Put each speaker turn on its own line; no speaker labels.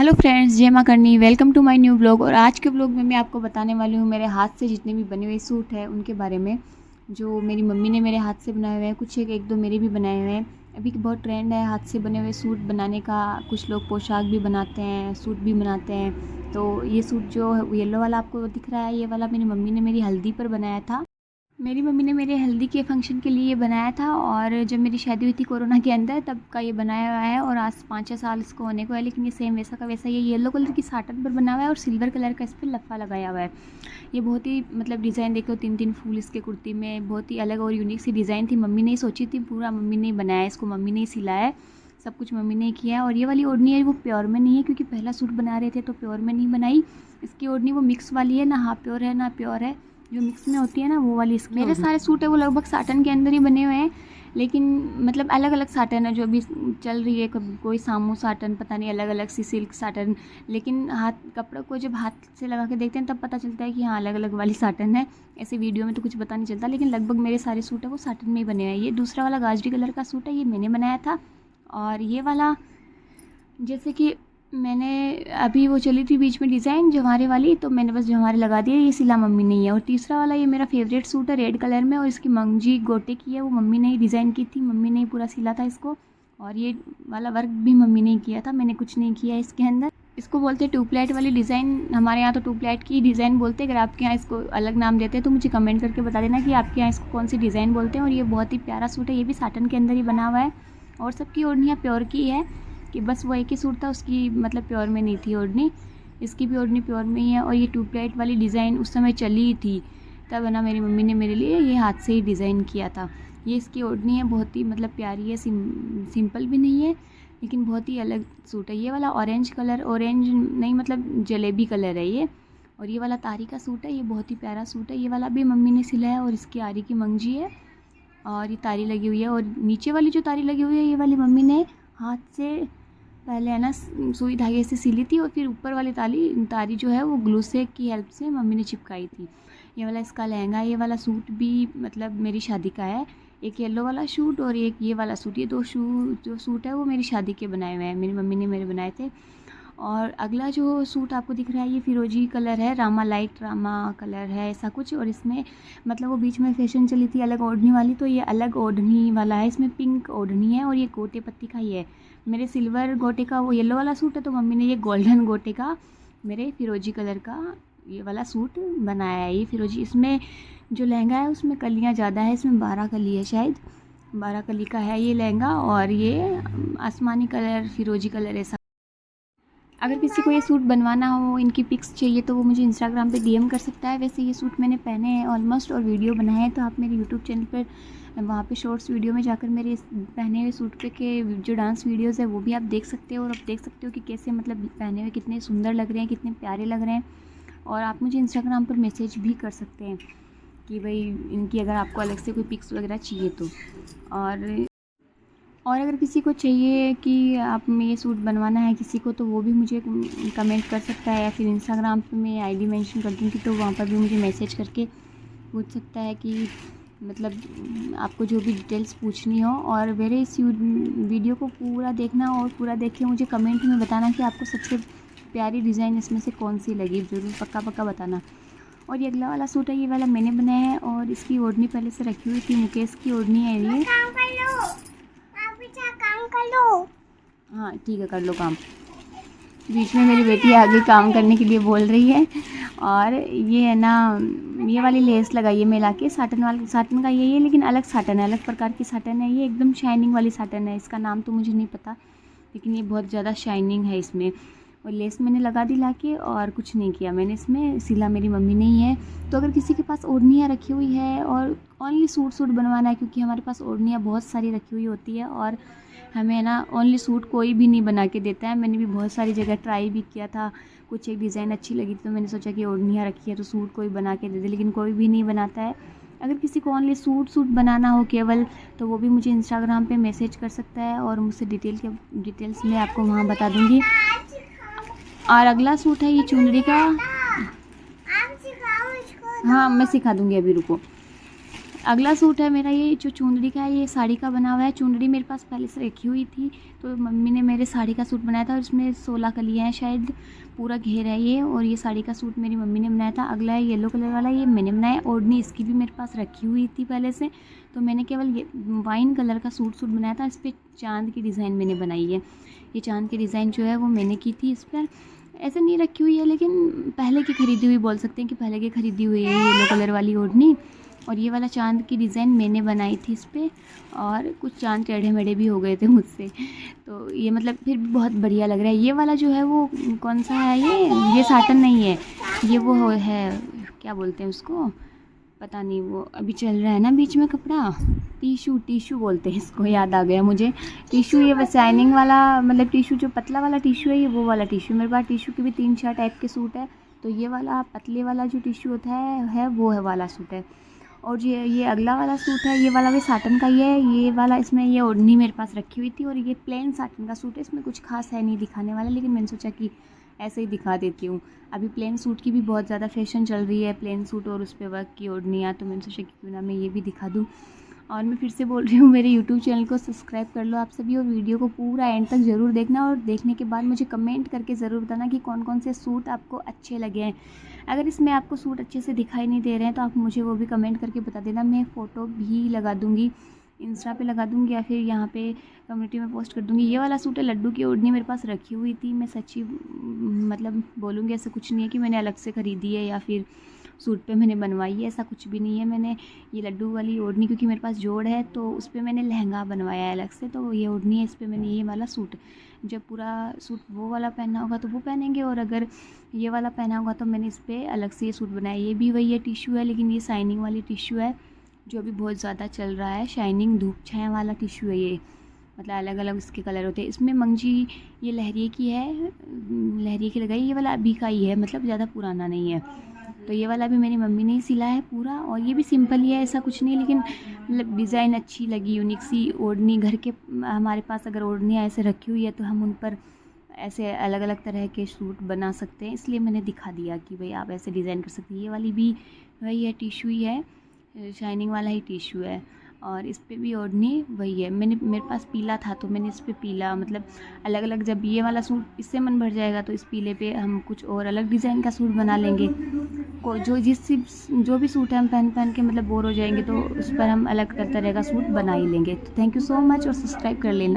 Hello friends, जय माँ Karni, welcome to my new blog. और आज के ब्लॉग में मैं आपको बताने वाली हूँ मेरे हाथ से जितने भी बने हुए सूट हैं उनके बारे में, जो मेरी मम्मी ने मेरे हाथ से बनाए हुए हैं। कुछ एक दो मेरे भी बनाए हुए हैं। अभी बहुत ट्रेंड है हाथ से बने हुए सूट बनाने का। कुछ लोग पोशाक भी बनाते हैं, सूट भी बनाते हैं। तो ये सूट जो येलो वाला आपको दिख रहा है, ये वाला मेरी मम्मी ने मेरी हल्दी पर बनाया था। मेरी मम्मी ने मेरे हल्दी के फंक्शन के लिए ये बनाया था, और जब मेरी शादी हुई थी कोरोना के अंदर, तब का ये बनाया हुआ है। और आज 5-6 साल इसको होने को है, लेकिन ये सेम वैसा का वैसा ये येलो कलर की साटन पर बना हुआ है और सिल्वर कलर का इस पर लफा लगाया हुआ है। ये बहुत ही मतलब डिज़ाइन देखो, 3-3 फूल इसके कुर्ती में, बहुत ही अलग और यूनिक सी डिज़ाइन थी। मम्मी ने ही सोची थी, पूरा मम्मी ने ही बनाया है इसको, मम्मी ने ही सिलाया है, सब कुछ मम्मी ने ही किया है। और ये वाली ओढ़नी है वो प्योर में नहीं है, क्योंकि पहला सूट बना रहे थे तो प्योर में नहीं बनाई। इसकी ओढ़नी वो मिक्स वाली है, ना हाफ प्योर है ना प्योर है, जो मिक्स में होती है ना वो वाली। इसकी मेरे सारे सूट है वो लगभग साटन के अंदर ही बने हुए हैं, लेकिन मतलब अलग अलग साटन है जो अभी चल रही है। कोई सामू साटन, पता नहीं अलग अलग सी सिल्क साटन। लेकिन हाथ कपड़े को जब हाथ से लगा के देखते हैं तब पता चलता है कि हाँ अलग अलग वाली साटन है। ऐसे वीडियो में तो कुछ पता नहीं चलता, लेकिन लगभग मेरे सारे सूट है वो साटन में ही बने हुए हैं। ये दूसरा वाला गाजरी कलर का सूट है, ये मैंने बनाया था। और ये वाला जैसे कि मैंने अभी वो चली थी बीच में डिज़ाइन जवारे वाली, तो मैंने बस जवारे लगा दिए, ये सिला मम्मी ने ही है। और तीसरा वाला ये मेरा फेवरेट सूट है रेड कलर में, और इसकी मंगजी गोटे की है, वो मम्मी ने ही डिज़ाइन की थी, मम्मी ने ही पूरा सिला था इसको। और ये वाला वर्क भी मम्मी ने ही किया था, मैंने कुछ नहीं किया इसके अंदर। इसको बोलते हैं ट्यूबलाइट वाली डिज़ाइन, हमारे यहाँ तो ट्यूबलाइट की डिज़ाइन बोलते हैं। अगर आपके यहाँ इसको अलग नाम देते हैं तो मुझे कमेंट करके बता देना कि आपके यहाँ इसको कौन सी डिज़ाइन बोलते हैं। और ये बहुत ही प्यारा सूट है, ये भी साटन के अंदर ही बना हुआ है। और सबकी ओढ़नियाँ प्योर की है, कि बस वो एक ही सूट था उसकी मतलब प्योर में नहीं थी ओढ़नी, इसकी भी ओढ़नी प्योर में ही है। और ये ट्यूबलाइट वाली डिज़ाइन उस समय चली थी, तब है ना मेरी मम्मी ने मेरे लिए ये हाथ से ही डिज़ाइन किया था। ये इसकी ओढ़नी है, बहुत ही मतलब प्यारी है, सिंपल भी नहीं है, लेकिन बहुत ही अलग सूट है। ये वाला ऑरेंज कलर, ऑरेंज नहीं मतलब जलेबी कलर है ये। और ये वाला तारी का सूट है, ये बहुत ही प्यारा सूट है। ये वाला भी मम्मी ने सिला है, और इसकी आरी की मंगजी है और ये तारी लगी हुई है। और नीचे वाली जो तारी लगी हुई है, ये वाली मम्मी ने हाथ से पहले है ना सुई धागे से सिली थी, और फिर ऊपर वाली तारी जो है वो ग्लू से की हेल्प से मम्मी ने चिपकाई थी। ये वाला इसका लहंगा, ये वाला सूट भी मतलब मेरी शादी का है। एक येलो वाला सूट और एक ये वाला सूट, ये दो जो सूट है वो मेरी शादी के बनाए हुए हैं, मेरी मम्मी ने मेरे बनाए थे। और अगला जो सूट आपको दिख रहा है ये फिरोजी कलर है, रामा लाइट रामा कलर है ऐसा कुछ। और इसमें मतलब वो बीच में फैशन चली थी अलग ओढ़नी वाली, तो ये अलग ओढ़नी वाला है, इसमें पिंक ओढ़नी है और ये गोटे पत्ती का ही है। मेरे सिल्वर गोटे का वो येलो वाला सूट है, तो मम्मी ने ये गोल्डन गोटे का मेरे फिरोजी कलर का ये वाला सूट बनाया है। ये फिरोजी, इसमें जो लहंगा है उसमें कलियाँ ज़्यादा है, इसमें 12 कली है, शायद 12 कली का है ये लहंगा। और ये आसमानी कलर फिरोजी कलर ऐसा। अगर किसी को ये सूट बनवाना हो, इनकी पिक्स चाहिए, तो वो मुझे इंस्टाग्राम पे डीएम कर सकता है। वैसे ये सूट मैंने पहने हैं ऑलमोस्ट और वीडियो बनाए हैं, तो आप मेरे यूट्यूब चैनल पर वहाँ पे शॉर्ट्स वीडियो में जाकर मेरे पहने हुए सूट पे के जो डांस वीडियोज़ है वो भी आप देख सकते हो। और आप देख सकते हो कि कैसे मतलब पहने हुए कितने सुंदर लग रहे हैं, कितने प्यारे लग रहे हैं। और आप मुझे इंस्टाग्राम पर मैसेज भी कर सकते हैं कि भाई इनकी अगर आपको अलग से कोई पिक्स वगैरह चाहिए तो। और अगर किसी को चाहिए कि आप में ये सूट बनवाना है किसी को, तो वो भी मुझे कमेंट कर सकता है, या फिर इंस्टाग्राम पे मैं आईडी मेंशन कर दूँगी, तो वहाँ पर भी मुझे मैसेज करके पूछ सकता है कि मतलब आपको जो भी डिटेल्स पूछनी हो। और मेरे इस वीडियो को पूरा देखना, और पूरा देख के मुझे कमेंट में बताना कि आपको सबसे प्यारी डिज़ाइन इसमें से कौन सी लगी, ज़रूर पक्का पक्का बताना। और ये अगला वाला सूट है, ये वाला मैंने बनाया है, और इसकी ओढ़नी पहले से रखी हुई थी, मुकेश की ओढ़नी है ये। हाँ ठीक है, कर लो काम। बीच में मेरी बेटी आगे काम करने के लिए बोल रही है। और ये है ना, ये वाली लेस लगाई है मिला के, साटन का यही है, लेकिन अलग साटन है, अलग प्रकार की साटन है, ये एकदम शाइनिंग वाली साटन है। इसका नाम तो मुझे नहीं पता, लेकिन ये बहुत ज़्यादा शाइनिंग है इसमें। और लेस मैंने लगा दी लाके, और कुछ नहीं किया मैंने, इसमें सिला मेरी मम्मी ने ही है। तो अगर किसी के पास ओढ़नियाँ रखी हुई है और ओनली सूट बनवाना है, क्योंकि हमारे पास ओढ़नियाँ बहुत सारी रखी हुई होती है, और हमें ना ओनली सूट कोई भी नहीं बना के देता है। मैंने भी बहुत सारी जगह ट्राई भी किया था, कुछ एक डिज़ाइन अच्छी लगी तो मैंने सोचा कि ओढ़नियाँ रखी है तो सूट कोई बना के दे दे, लेकिन कोई भी नहीं बनाता है। अगर किसी को ओनली सूट बनाना हो केवल, तो वो भी मुझे इंस्टाग्राम पे मैसेज कर सकता है, और मुझसे डिटेल्स मैं आपको वहाँ बता दूँगी। और अगला सूट है ये चुनरी का। हाँ मैं सिखा दूँगी, अभी रुको। अगला सूट है मेरा ये जो चुंदड़ी का है, ये साड़ी का बना हुआ है। चुंदड़ी मेरे पास पहले से रखी हुई थी, तो मम्मी ने मेरे साड़ी का सूट बनाया था और इसमें 16 कलियाँ हैं शायद, पूरा घेर है ये। और ये साड़ी का सूट मेरी मम्मी ने बनाया था। अगला है येलो कलर वाला, ये मैंने बनाया। ओढ़नी इसकी भी मेरे पास रखी हुई थी पहले से, तो मैंने केवल ये वाइन कलर का सूट बनाया था। इस पर चाँद की डिज़ाइन मैंने बनाई है। ये चाँद की डिज़ाइन जो है वो मैंने की थी। इस पर ऐसे नहीं रखी हुई है, लेकिन पहले की ख़रीदी हुई बोल सकते हैं कि पहले की ख़रीदी हुई है येलो कलर वाली ओढ़नी। और ये वाला चाँद की डिज़ाइन मैंने बनाई थी इस पर, और कुछ चाँद टेढ़े मेढ़े भी हो गए थे मुझसे, तो ये मतलब फिर भी बहुत बढ़िया लग रहा है। ये वाला जो है वो कौन सा है, ये साटन नहीं है, ये वो है, क्या बोलते हैं उसको, पता नहीं, वो अभी चल रहा है ना बीच में कपड़ा, टिशू बोलते हैं इसको, याद आ गया मुझे, टिशू। ये बस शाइनिंग वाला, मतलब टिशू जो पतला वाला टिशू है, ये वो वाला टिशू। मेरे पास टिशू के भी 3-4 टाइप के सूट है, तो ये वाला पतले वाला जो टिशू होता है वो है वाला सूट है। और ये अगला वाला सूट है, ये वाला भी साटन का ही है। ये वाला, इसमें ये ओढ़नी मेरे पास रखी हुई थी, और ये प्लेन साटन का सूट है। इसमें कुछ खास है नहीं दिखाने वाला, लेकिन मैंने सोचा कि ऐसे ही दिखा देती हूँ। अभी प्लेन सूट की भी बहुत ज़्यादा फैशन चल रही है, प्लेन सूट और उस पर वर्क की ओढ़नियाँ, तो मैंने सोचा कि क्यों ना मैं ये भी दिखा दूँ। और मैं फिर से बोल रही हूँ, मेरे यूट्यूब चैनल को सब्सक्राइब कर लो आप सभी, और वीडियो को पूरा एंड तक ज़रूर देखना, और देखने के बाद मुझे कमेंट करके ज़रूर बताना कि कौन कौन से सूट आपको अच्छे लगे हैं। अगर इसमें आपको सूट अच्छे से दिखाई नहीं दे रहे हैं तो आप मुझे वो भी कमेंट करके बता देना। मैं फ़ोटो भी लगा दूँगी, इंस्टा पे लगा दूँगी, या फिर यहाँ पे कम्युनिटी में पोस्ट कर दूँगी। ये वाला सूट है, लड्डू की ओढ़नी मेरे पास रखी हुई थी। मैं सच्ची मतलब बोलूँगी, ऐसा कुछ नहीं है कि मैंने अलग से ख़रीदी है या फिर सूट पे मैंने बनवाई है, ऐसा कुछ भी नहीं है। मैंने ये लड्डू वाली ओढ़नी, क्योंकि मेरे पास जोड़ है, तो उस पर मैंने लहंगा बनवाया है अलग से, तो ये ओढ़नी है, इस पर मैंने ये वाला सूट, जब पूरा सूट वो वाला पहनना होगा तो वो पहनेंगे, और अगर ये वाला पहना होगा तो मैंने इस पर अलग से ये सूट बनाया। ये भी वही है, टिशू है, लेकिन ये शाइनिंग वाली टिशू है, जो अभी बहुत ज़्यादा चल रहा है। शाइनिंग धूप छाया वाला टिशू है ये, मतलब अलग अलग इसके कलर होते हैं। इसमें मंगजी ये लहरिए की है, लहरिए की लगाई। ये वाला अभी का ही है, मतलब ज़्यादा पुराना नहीं है। तो ये वाला भी मेरी मम्मी ने ही सिला है पूरा, और ये भी सिंपल ही है, ऐसा कुछ नहीं, लेकिन मतलब डिज़ाइन अच्छी लगी, यूनिक सी ओढ़नी। घर के हमारे पास अगर ओढ़नियाँ ऐसे रखी हुई है तो हम उन पर ऐसे अलग अलग तरह के सूट बना सकते हैं, इसलिए मैंने दिखा दिया कि भाई आप ऐसे डिज़ाइन कर सकते हैं। ये वाली भी वही है, टिशू ही है, शाइनिंग वाला ही टिशू है, और इस पे भी ओढ़नी वही है। मेरे पास पीला था, तो मैंने इस पे पीला, मतलब अलग अलग, जब ये वाला सूट इससे मन भर जाएगा तो इस पीले पे हम कुछ और अलग डिज़ाइन का सूट बना लेंगे। जो भी सूट है हम पहन के मतलब बोर हो जाएंगे, तो उस पर हम अलग तरह का सूट बना ही लेंगे। तो थैंक यू सो मच, और सब्सक्राइब कर लेना।